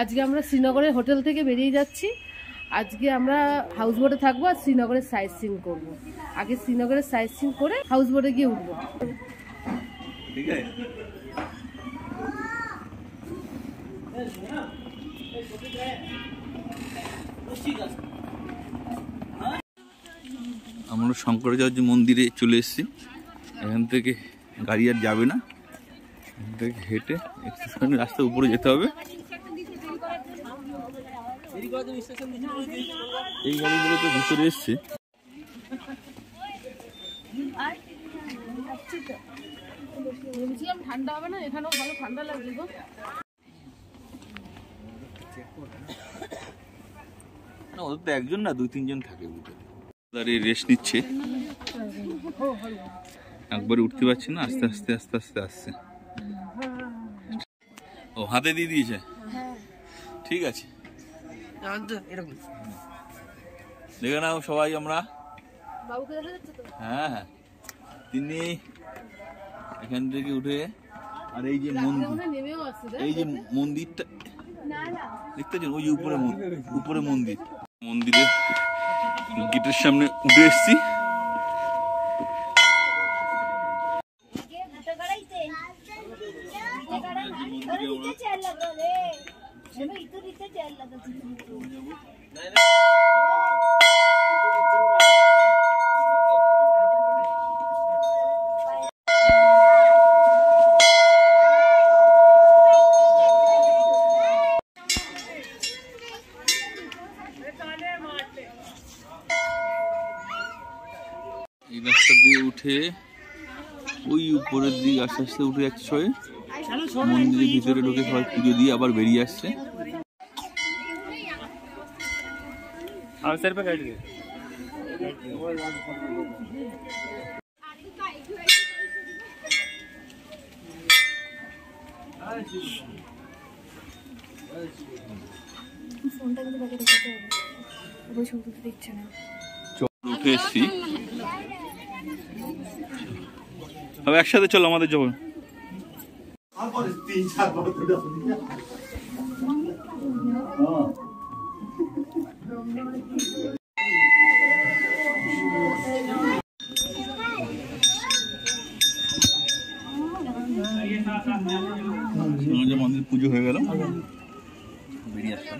আজকে আমরা শ্রীনগরের হোটেল থেকে বেরিয়ে যাচ্ছি। আজকে আমরা হাউস বোটে থাকবো আর শ্রীনগরের সাইট সিন করবো। আগে শ্রীনগরের সাইট সিন করে হাউস বোটে গিয়ে উঠবো। ঠিক আছে। আমরা শঙ্করাচার্য মন্দিরে চলে এসেছি। এখান থেকে গাড়ি আর যাবে না, এখান থেকে হেঁটে একটুখানি রাস্তার উপরে যেতে হবে। এই গাড়িগুলো তো ভিতরে এসছে। ঠান্ডা হবে না, এখানেও ভালো ঠান্ডা লাগবে গো। না, ওদের তো একজন না, 2-3 জন থাকে ভিতরে। দাঁড়িয়ে রেস্ট নিচ্ছে, একবারে উঠতে পারছে না, আস্তে আস্তে আস্তে আস্তে আসছে। ও হাতে দিয়ে দিয়েছে, ঠিক আছে। দেখে নাও সবাই আমরা। হ্যাঁ হ্যাঁ, তিনি এখান থেকে উঠে, আর এই যে মন্দির, এই যে মন্দিরটা দেখতে পাচ্ছেন, ওই যে উপরে মন্দির, মন্দিরে গেটের সামনে উঠে এসছি। এই রাস্তা দিয়ে উঠে ওই উপরের দিকে আস্তে আস্তে উঠে যাচ্ছে, সবাই মন্দিরের ভিতরে ঢুকে সবাই পুজো দিয়ে আবার বেরিয়ে আসছে। উঠে এসছি, হবে একসাথে চলো আমাদের যাবো। মন্দির পুজো হয়ে গেল, বেরিয়ে আসলাম।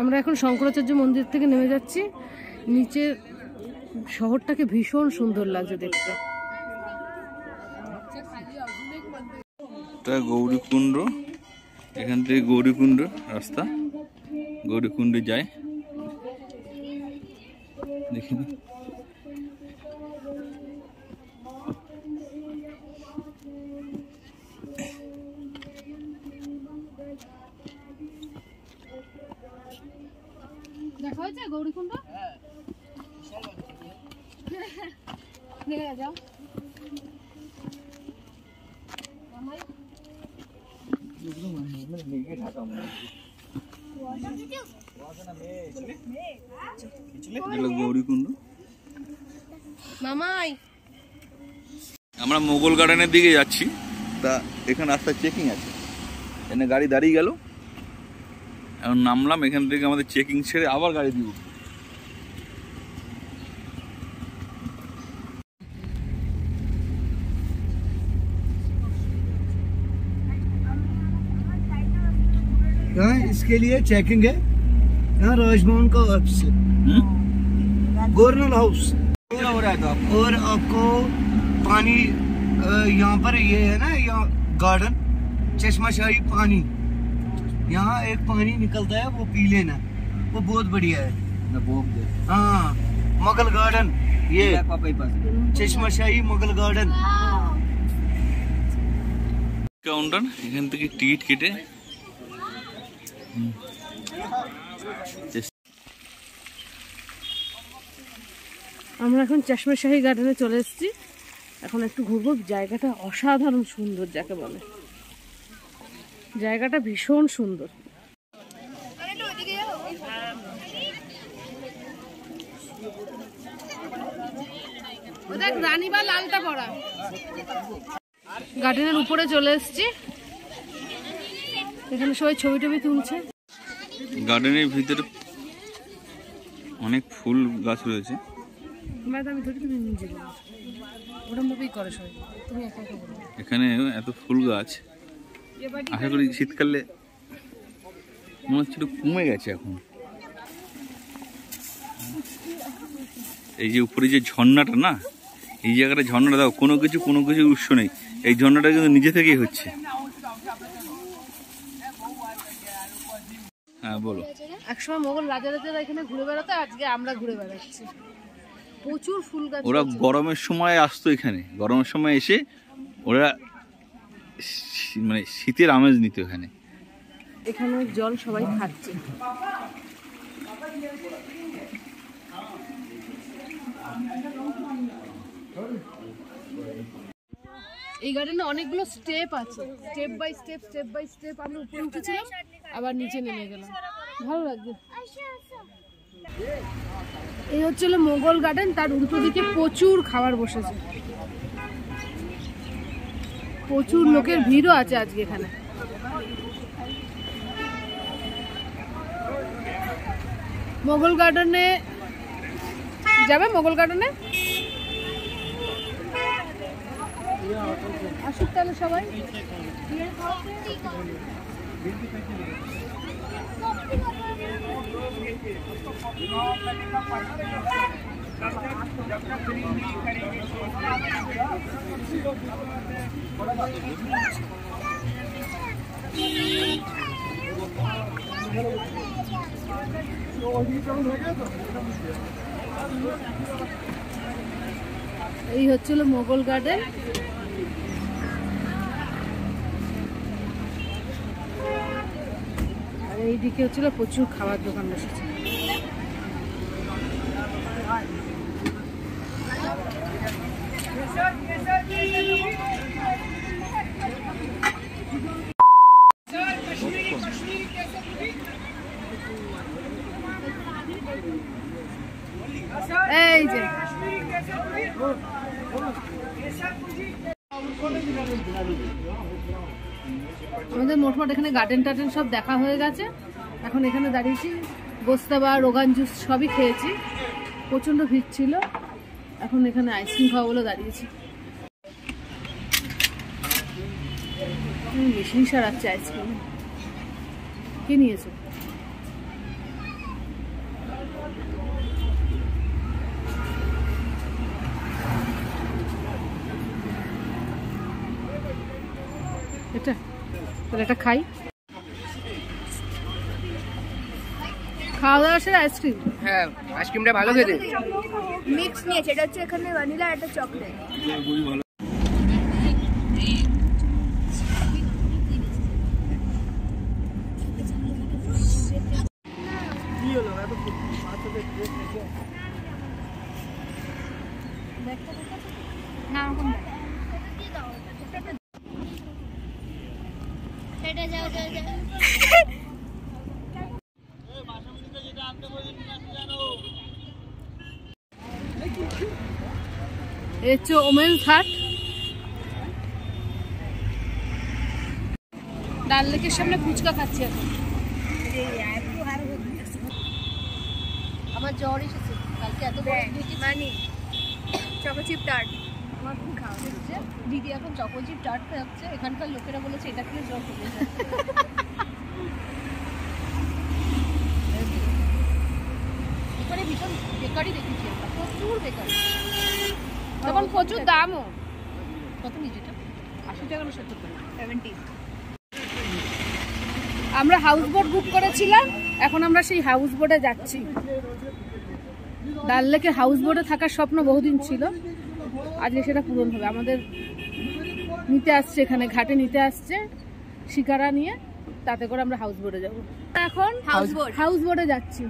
আমরা এখন শঙ্করাচার্য মন্দির থেকে নেমে যাচ্ছি। নিচে শহরটাকে ভীষণ সুন্দর লাগছে দেখতে। গৌরীকুণ্ড, এখান থেকে গৌরীকুণ্ড রাস্তা, গৌরীকুণ্ডে যায়। দেখি দেখা হয়েছে গৌরীকুণ্ড? যাও গৌরীকুণ্ড। মামাই, আমরা মোগল গার্ডেনের দিকে যাচ্ছি। তা এখানে রাস্তায় চেকিং আছে, এখানে গাড়ি দাঁড়িয়ে গেল, এখন নামলাম। এখান থেকে আমাদের চেকিং ছেড়ে আবার গাড়ি দিব। यहाँ इसके लिए चेकिंग है, यहाँ राजभवन का ऑफिस है, गवर्नर हाउस। और आपको पानी यहाँ पर ये है ना, यहाँ गार्डन चश्माशाही पानी, यहाँ एक पानी निकलता है, वो पी लेना, वो बहुत बढ़िया है। हाँ, मुगल गार्डन, ये चश्माशाही मुगल गार्डन। কাউন্টার, এখান থেকে টিকিট কেটে আমরা এখন চশমাশাহী গার্ডেনে চলে এসেছি। এখন একটু ঘুরবো। জায়গাটা অসাধারণ সুন্দর, যাকে বলে জায়গাটা ভীষণ সুন্দর। দেখ রানী বা লালটা পড়া। গার্ডেনের উপরে চলে এসেছি, এখানে সবাই ছবি টবি তুলছে। গার্ডেনের ভিতরে অনেক ফুল গাছ রয়েছে। এখানে এত ফুল গাছ, আশা করি শীতকালে মনে হচ্ছে একটু কমে গেছে এখন। এই যে উপরে যে ঝর্ণাটা না, এই জায়গাটা ঝর্ণাটা দাও, কোনো কিছু উৎস নেই, এই ঝর্ণাটা কিন্তু নিজে থেকেই হচ্ছে। হ্যাঁ বলো। একসময় মোগল রাজারা এখানে ঘুরে বেড়াতো, আজকে আমরা ঘুরে বেড়াচ্ছি। প্রচুর ফুল গাছ। ওরা গরমের সময় আসতো এখানে, গরমের সময় এসে ওরা মানে শীতের আমেজ নিত এখানে। এখানে জল সবাই খাচ্ছে। এই গার্ডেনে অনেকগুলো স্টেপ আছে, স্টেপ বাই স্টেপ আমরা উপরে উঠেছিলাম, আবার নিচে নেমে গেলাম, ভালো লাগছে। এই হচ্ছিল মোগল গার্ডেন, তার উল্টো দিকে প্রচুর খাবার বসেছে, প্রচুর লোকের ভিড়ও আছে আজকে এখানে। মোগল গার্ডেনে যাবে, মোগল গার্ডেনে আসুক তাহলে সবাই। এই হচ্ছিল মোগল গার্ডেন। আর এইদিকে হচ্ছিল প্রচুর খাবার দোকান বসেছে। এই যে আমাদের মোটমাট এখানে গার্ডেন টার্ডেন সব দেখা হয়ে গেছে। এখন এখানে দাঁড়িয়েছি, গোস্তাবা, রোগান জুস সবই খেয়েছি, প্রচণ্ড ভিড় ছিল। এখন এখানে আইসক্রিম খাওয়া বলে দাঁড়িয়েছি। বেশি সারাচ্ছে আইসক্রিম। কি নিয়েছো? এটা তাহলে এটা খাই। খাওয়া দাওয়া সেরে আইসক্রিম। হ্যাঁ, আইসক্রিমটা ভালো খেতে। মিক্স নিয়েছে, এটা হচ্ছে এখানে ভ্যানিলা আর এটা চকলেট। এই হচ্ছে ওমেন্স হাট। ডাল লেকের সামনে ফুচকা খাচ্ছি এখন। আমার জ্বর এসেছে কালকে, এত মানে চকোচিপ টার্ট আমার খুব খাওয়া হচ্ছে। দিদি এখন চকোচিপ টার্ট খাচ্ছে, এখানকার লোকেরা বলেছে এটা খেলে জ্বর কমে যায়। এখানে ভীষণ বেকারি দেখেছি আমরা, প্রচুর বেকারি, তখন প্রচুর দামও। কত নিচেটা 80 টাকা না 70 টাকা? 70। আমরা হাউস বোট বুক করেছিলাম, এখন আমরা সেই হাউস বোটে যাচ্ছি। ডাল লেকে হাউস বোটে থাকার স্বপ্ন বহুদিন ছিল, আজকে সেটা পূরণ হবে। আমাদের নিতে আসছে, এখানে ঘাটে নিতে আসছে শিকারা নিয়ে, তাতে করে আমরা হাউস বোটে যাবো। এখন হাউস বোটে যাচ্ছি।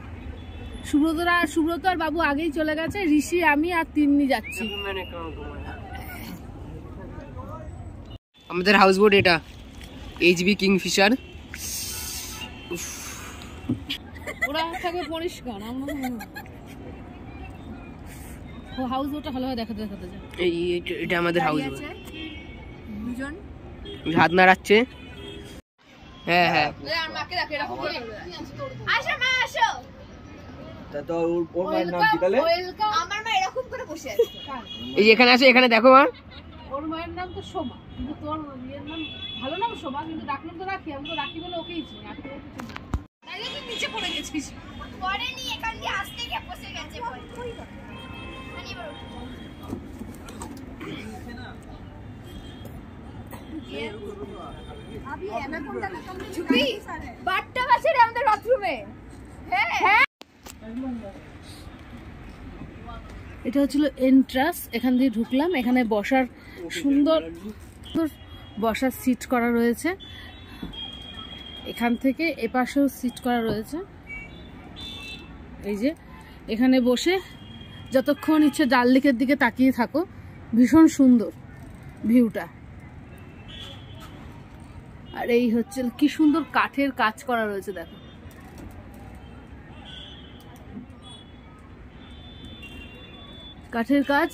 সুব্রত আর বাবু আগেই চলে গেছে, ঋষি, আমি আর তিন্নি যাচ্ছি। আমাদের হাউস বোট এটা এইচবি কিংফিশার। ওরা থাকবে পরিষ্কার, হাউস বোটটা ভালোভাবে দেখাতে যায়। এটা আমাদের হাউস বোট। দুজন হাত নাড়াচ্ছে। হ্যাঁ হ্যাঁ আসো মা আসো। তো ওর মায়ের নাম কি তাহলে? আমার মা এরকম করে বসে আছে। এই যে এখানে আছে, এখানে দেখো মা। ওর মায়ের নাম তো সোমা, কিন্তু তোর মেয়ের নাম ভালো নাম সোমা, কিন্তু ডাকনাম তো রাখি। আমি তো রাখি বলে ওকেই চিনি, আর তোর কিছু নেই। তাইলে তুই নিচে পড়ে গেছিস। পরে নি এখান দিয়ে আসতে গিয়ে বসে গেছে পরে। মানে এবার अभी एनाकोंडा का कमरे चुपी बाथटब আছে রে আমাদের বাথরুমে। হ্যাঁ এটা হচ্ছিল এন্ট্রান্স, এখান দিয়ে ঢুকলাম। এখানে বসার সুন্দর বসার সিট করা রয়েছে, এখান থেকে এপাশেও সিট করা রয়েছে। এই যে এখানে বসে যতক্ষণ ইচ্ছে ডাল লেকের দিকে তাকিয়ে থাকো, ভীষণ সুন্দর ভিউটা। আর এই হচ্ছে কি সুন্দর কাঠের কাজ করা রয়েছে, দেখো। কাঠের কাজ।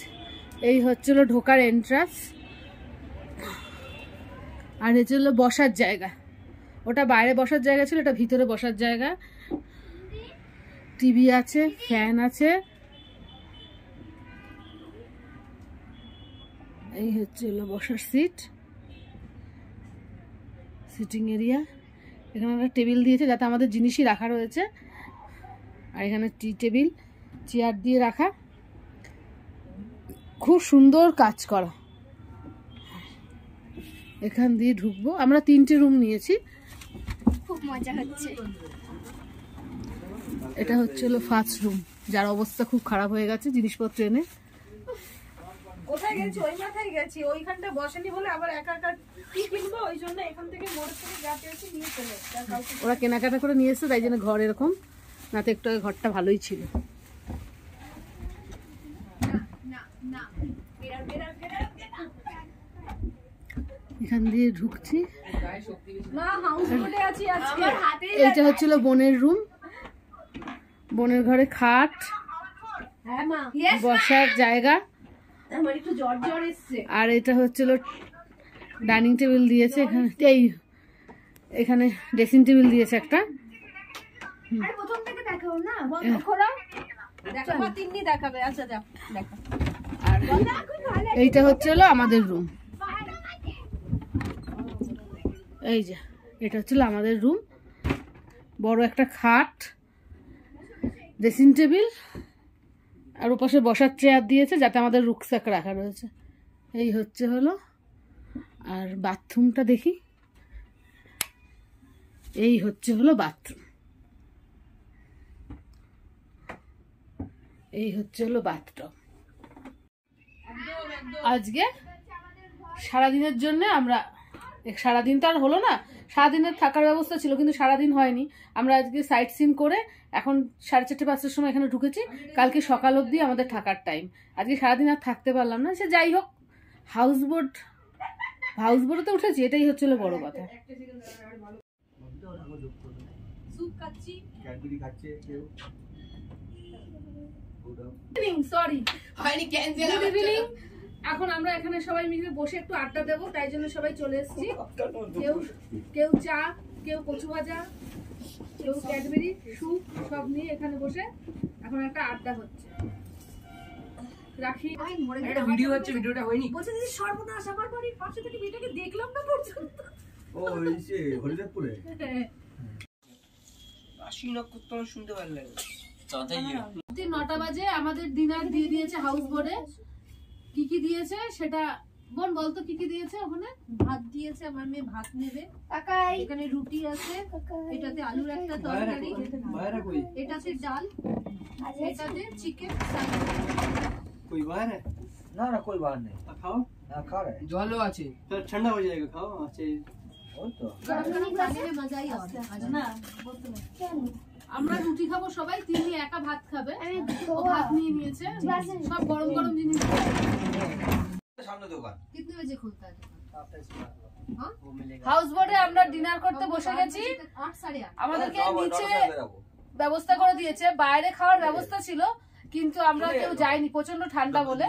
এই হচ্ছিল ঢোকার এন্ট্রান্স, আর হচ্ছিল বসার জায়গা। ওটা বাইরে বসার জায়গা ছিল, এটা ভিতরে বসার জায়গা। টিভি আছে, ফ্যান আছে। এই হচ্ছিল বসার সিট, সিটিং এরিয়া। এখানে একটা টেবিল দিয়েছে যাতে আমাদের জিনিসই রাখা রয়েছে, আর এখানে টি টেবিল, চেয়ার দিয়ে রাখা। খুব সুন্দর কাজ করা। এখান দিয়ে ঢুকবো। আমরা 3টে রুম নিয়েছি, খুব মজা হচ্ছে। এটা হচ্ছিল ফার্স্ট রুম, যার অবস্থা খুব খারাপ হয়ে গেছে জিনিসপত্র এনে। কোথায় গেছি? ওই মাথায় গেছি, ওইখানটা বসেনি বলে আবার একা একা কি কিনবো, ওই জন্য এখান থেকে মোড় থেকে যা পেয়েছি নিয়ে চলে এসেছি। ওরা কেনাকাটা করে নিয়ে এসছে, তাই জন্য ঘর এরকম। না তো একটু আগে ঘরটা ভালোই ছিল। এখান দিয়ে ঢুকছি। মা হাউস বোটে আছি আজকে। এইটা হচ্ছিল বোনের রুম, বোনের ঘরে খাট, হ্যাঁ মা, বসার জায়গা। আমার একটু জ্বর জ্বর এসছে। আর এটা হচ্ছিল ডাইনিং টেবিল দিয়েছে এখানে। এই এখানে ড্রেসিং টেবিল দিয়েছে একটা। আর প্রথম থেকে দেখাও না, বন্ধ করো। দেখো মা, তিন্নি দেখাবে। আচ্ছা যাও দেখো। আর এইটা হচ্ছিল আমাদের রুম। এই যে এটা হচ্ছিল আমাদের রুম। বড় একটা খাট, ড্রেসিং টেবিল, আর ওপাশে বসার চেয়ার দিয়েছে যাতে আমাদের রুকস্যাক রাখা রয়েছে। এই হলো। আর বাথরুমটা দেখি। এই হলো বাথরুম। এই হলো বাথটব। আজকে সারাদিনের জন্য আমরা, সারাদিন তো আর হলো না, সারাদিনের থাকার ব্যবস্থা ছিল কিন্তু সারাদিন হয়নি। আমরা আজকে সাইট সিন করে এখন 4:30-5টার সময় এখানে ঢুকেছি। কালকে সকাল অবধি আমাদের থাকার টাইম। আজকে সারাদিন আর থাকতে পারলাম না। সে যাই হোক, হাউস বোটে উঠেছি, এটাই হচ্ছিল বড় কথা। সরি, এখন আমরা এখানে সবাই মিলে বসে একটু আড্ডা দেবো, তাই জন্য সবাই চলে এসেছি। কেউ চা, কেউ কচু ভাজা, কেউ ক্যাডবেরি, স্যুপ সব নিয়ে এখানে বসে এখন একটা আড্ডা হচ্ছে। রাখি একটা ভিডিও হচ্ছে, ভিডিওটা হয়নি। বলছে যে সর্বনাশ, আমার বাড়ির পাশে থেকে মেয়েটাকে দেখলাম না পর্যন্ত। ও এই যে হরিদাসপুরে। আশি নক্ষত্র শুনতে ভালো লাগে। 9টা বাজে আমাদের ডিনার দিয়ে দিয়েছে হাউস বোর্ডে। কি কি দিয়েছে সেটা বোন বলতো, কি কি দিয়েছে ওখানে? ভাত দিয়েছে, আমার মেয়ে ভাত নেবে। কাকাই এখানে রুটি আছে, এটাতে আলুর একটা তরকারি, এটাতে ডাল, এটাতে চিকেন। कोई बाहर है? ना कोई बाहर नहीं। खाओ ना, खा रहे জলও আছে। तो ठंडा हो जाएगा, खाओ। अच्छा और तो খানে মজাই আছে। আজ না আমরা রুটি খাবো সবাই, তিনি একা ভাত খাবে। ও ভাত নিয়ে নিয়েছে, সব গরম গরম জিনিস। सामने दुकान कितने बजे खुलता है? হাউস বোর্ডে আমরা ডিনার করতে বসে গেছি। 8:30। আমাদেরকে নিচে ব্যবস্থা করে দিয়েছে, বাইরে খাওয়ার ব্যবস্থা ছিল কিন্তু আমরা কেউ যাইনি, প্রচন্ড ঠান্ডা বলে।